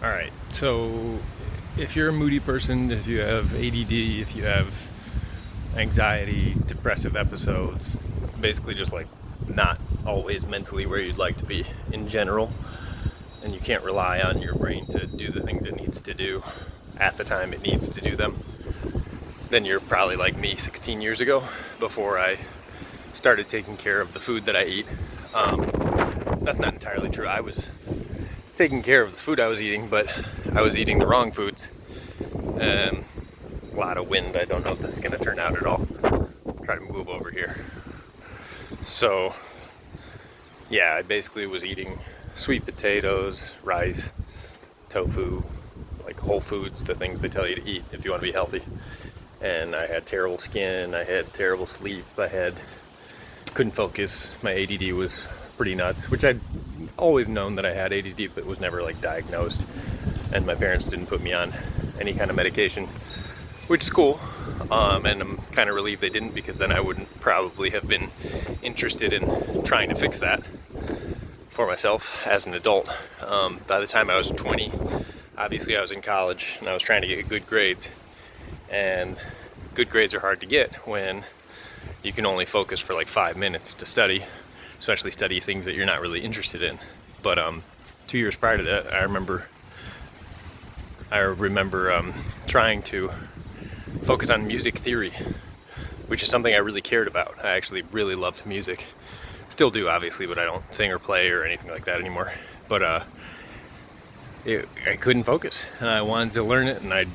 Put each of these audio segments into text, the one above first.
Alright, so if you're a moody person, if you have ADD, if you have anxiety, depressive episodes, basically just like not always mentally where you'd like to be in general, and you can't rely on your brain to do the things it needs to do at the time it needs to do them, then you're probably like me 16 years ago before I started taking care of the food that I eat. That's not entirely true. I was taking care of the food I was eating, but I was eating the wrong foods. A lot of wind. I don't know if this is going to turn out at all. Try to move over here. So, yeah, I basically was eating sweet potatoes, rice, tofu, like whole foods, the things they tell you to eat if you want to be healthy. And I had terrible skin, I had terrible sleep, couldn't focus. My ADD was pretty nuts, which I'd always known that I had ADD, but was never like diagnosed. And my parents didn't put me on any kind of medication, which is cool. And I'm kind of relieved they didn't, because then I wouldn't probably have been interested in trying to fix that for myself as an adult. By the time I was 20, obviously I was in college and I was trying to get good grades. And good grades are hard to get when you can only focus for like 5 minutes to study, especially study things that you're not really interested in. But 2 years prior to that, I remember trying to focus on music theory, which is something I really cared about. I actually really loved music. Still do, obviously, but I don't sing or play or anything like that anymore. But I couldn't focus, and I wanted to learn it, and I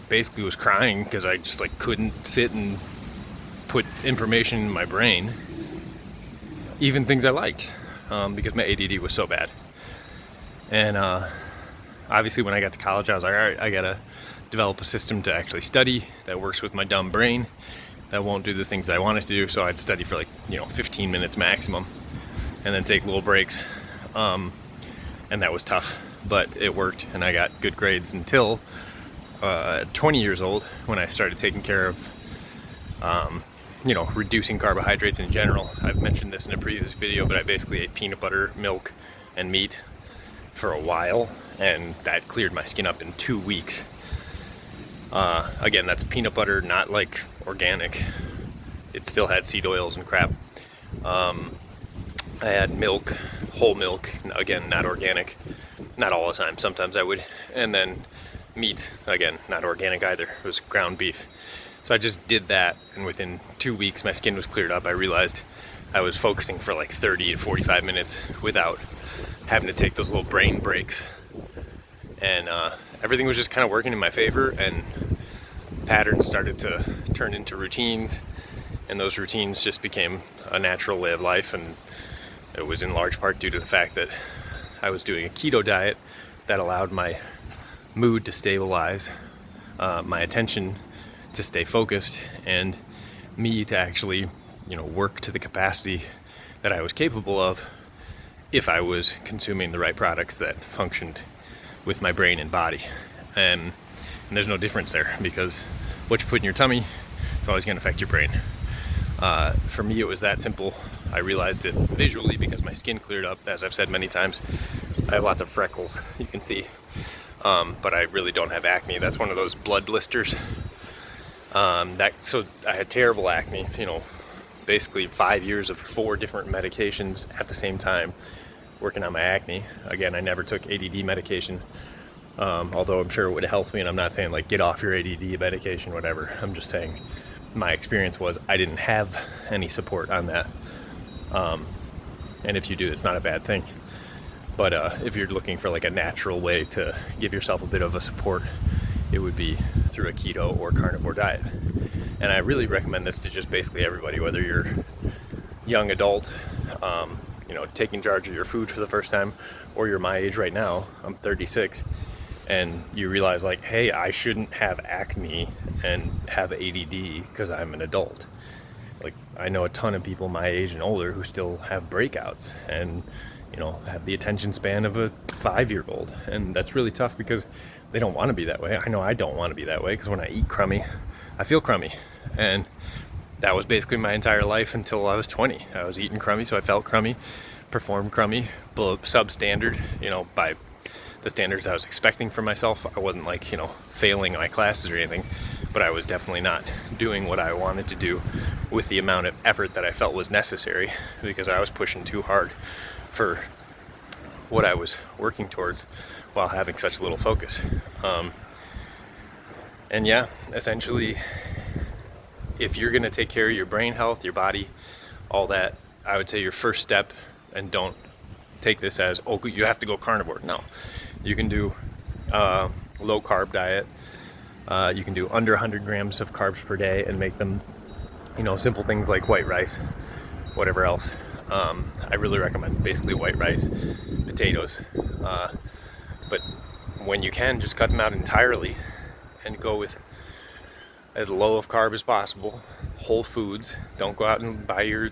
basically was crying because I just couldn't sit and put information in my brain, even things I liked, because my ADD was so bad. And obviously when I got to college, I was like, all right, I gotta develop a system to actually study that works with my dumb brain, that won't do the things I want it to do. So I'd study for 15 minutes maximum, and then take little breaks. And that was tough, but it worked, and I got good grades until 20 years old, when I started taking care of reducing carbohydrates in general. I've mentioned this in a previous video, but I basically ate peanut butter, milk, and meat for a while, and that cleared my skin up in 2 weeks. Again, that's peanut butter, not like organic. It still had seed oils and crap. I had milk, whole milk, again, not organic. Not all the time, sometimes I would. And then meat, again, not organic either. It was ground beef. So I just did that, and within 2 weeks my skin was cleared up. I realized I was focusing for 30 to 45 minutes without having to take those little brain breaks. And everything was just kind of working in my favor, and patterns started to turn into routines, and those routines just became a natural way of life. And it was in large part due to the fact that I was doing a keto diet that allowed my mood to stabilize, my attention to stay focused, and me to actually, work to the capacity that I was capable of if I was consuming the right products that functioned with my brain and body. And there's no difference there, because what you put in your tummy is always going to affect your brain. For me, it was that simple. I realized it visually because my skin cleared up. As I've said many times, I have lots of freckles, you can see, but I really don't have acne. That's one of those blood blisters. So I had terrible acne, basically 5 years of 4 different medications at the same time working on my acne. Again, I never took ADD medication, although I'm sure it would help me, and I'm not saying get off your ADD medication, whatever. I'm just saying my experience was I didn't have any support on that. And if you do, it's not a bad thing. But if you're looking for a natural way to give yourself a bit of a support, it would be through a keto or carnivore diet. And I really recommend this to just basically everybody, whether you're young adult, taking charge of your food for the first time, or you're my age right now, I'm 36, and you realize hey, I shouldn't have acne and have ADD because I'm an adult. I know a ton of people my age and older who still have breakouts and have the attention span of a 5-year-old, and that's really tough because they don't want to be that way. I know I don't want to be that way, because when I eat crummy, I feel crummy. And that was basically my entire life until I was 20. I was eating crummy, so I felt crummy, performed crummy, below substandard, by the standards I was expecting for myself. I wasn't like, failing my classes or anything, but I was definitely not doing what I wanted to do with the amount of effort that I felt was necessary, because I was pushing too hard for what I was working towards while having such little focus. And yeah, essentially, if you're going to take care of your brain health, your body, all that, I would say your first step, and don't take this as, oh, you have to go carnivore. No, you can do low carb diet. You can do under 100 grams of carbs per day and make them, simple things like white rice, whatever else. I really recommend basically white rice, potatoes. But when you can, just cut them out entirely and go with as low of carb as possible, whole foods. Don't go out and buy your,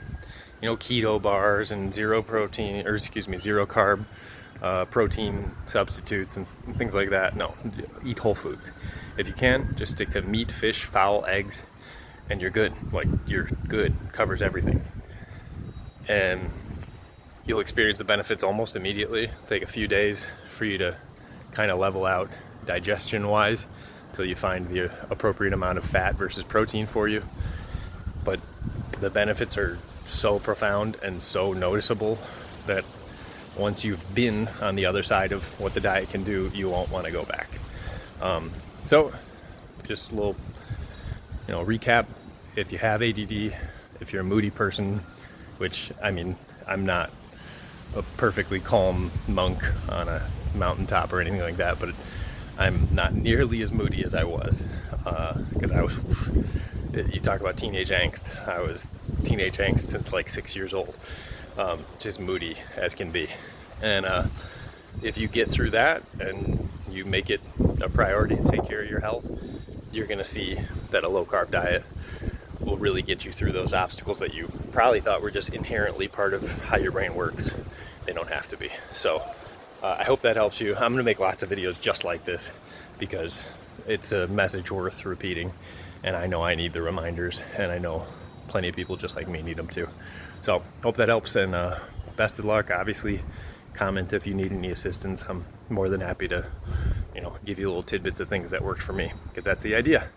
keto bars and zero carb protein substitutes and things like that. No, eat whole foods. If you can, just stick to meat, fish, fowl, eggs, and you're good. Like, you're good. Covers everything. And you'll experience the benefits almost immediately. It'll take a few days for you to kind of level out digestion-wise until you find the appropriate amount of fat versus protein for you. But the benefits are so profound and so noticeable that once you've been on the other side of what the diet can do, you won't want to go back. So just a little, recap. If you have ADD, if you're a moody person, which, I'm not a perfectly calm monk on a mountaintop or anything like that, but I'm not nearly as moody as I was, because you talk about teenage angst. I was teenage angst since like 6 years old, just moody as can be. And if you get through that and you make it a priority to take care of your health, you're going to see that a low carb diet will really get you through those obstacles that you probably thought were just inherently part of how your brain works. They don't have to be. So I hope that helps you. I'm going to make lots of videos just like this because it's a message worth repeating, and I know I need the reminders, and I know plenty of people just like me need them too. So hope that helps, and best of luck. Obviously, comment if you need any assistance. I'm more than happy to give you little tidbits of things that worked for me, because that's the idea.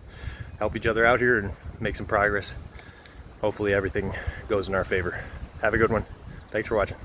Help each other out here and make some progress. Hopefully everything goes in our favor. Have a good one. Thanks for watching.